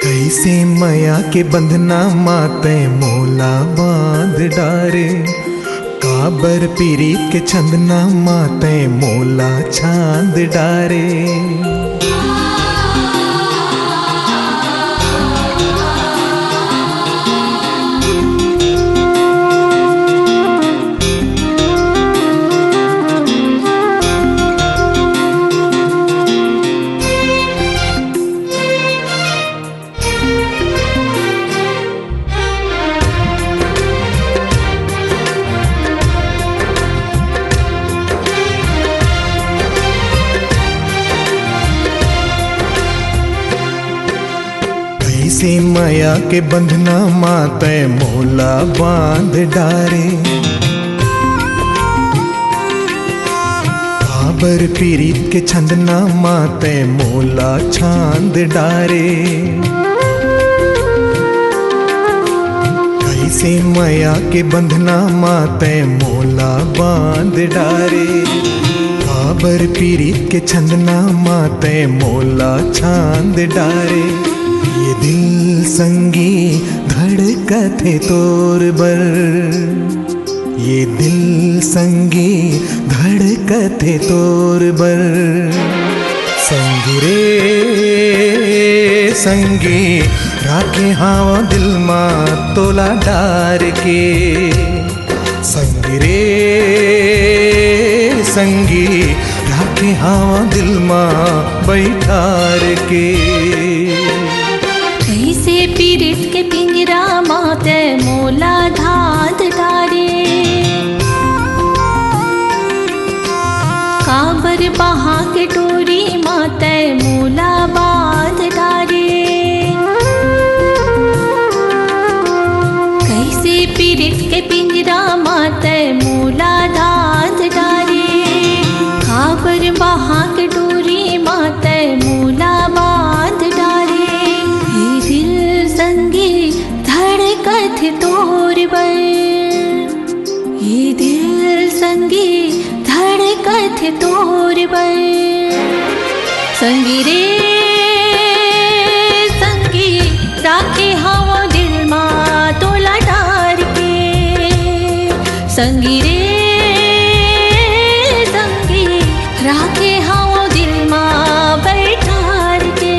कैसे माया के बंधना माते मोला बांध डारे, काबर पीरीत के छंदना माते मोला छांद डारे। कैसे माया के बंधना माते मोला बांध डारे, काबर पीरीत के छंदना माते मोला छांद डारे। कैसे माया के बंधना माते मोला बांध डारे, काबर पीरीत के छंदना माते मोला छांद डारे। ये दिल संगी धड़कते तोर बर, ये दिल संगी धड़कते तोर बर। संगी रे संगी राखे हाँ दिल माँ तोला डार के, संगी रे संगी राखे हाँ दिल माँ बैठार के। कैसे पीरित के पिंजरा माते मोला धाद डारे, काबर बहा के डोरी माते मोला बांध डारे। कैसे पीरित के पिंजरा माते मोला धाद डारे, काबर बहा के डोरी माते मोला बांध डारे। धड़कत तोर बर, ये दिल संगी धड़कत तोर बर। संगी रे संगी राखे हाँ दिल माँ तोला डार के, संगी रे संगी राखे हाँ दिल माँ बैठार के।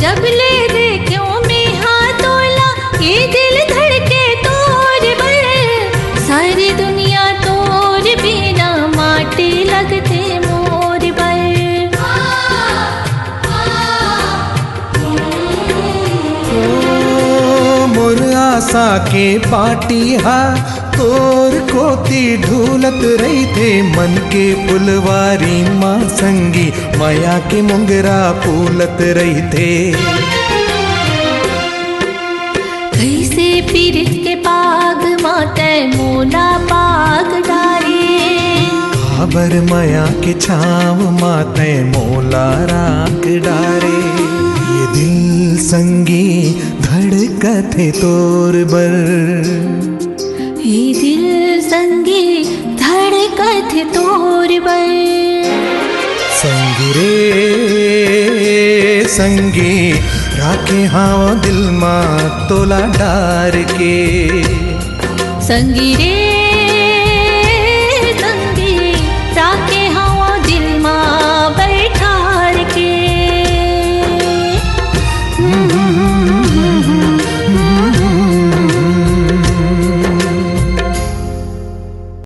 जब ले देखो में हाथ तोला, ये दिल धड़के तोर बर। सारी दुनिया तोर बिना माटी लगते मोर बर। ओ मोर आशा के पाटी हा तोर कोती ढूलत रही थे, मन के फुलवारी माँ संगी माया के मुंगरा फूलत रही थे। कैसे पीरित के पाग माते मोला पाग डारे, काबर माया के छाव माते मोला राख डारे। ये दिल संगी धड़कते तोर बर, ये दिल संगी धड़कत तोर बर। संगी रे संगी राखे हाँ दिल माँ तोला डार के, संगी रे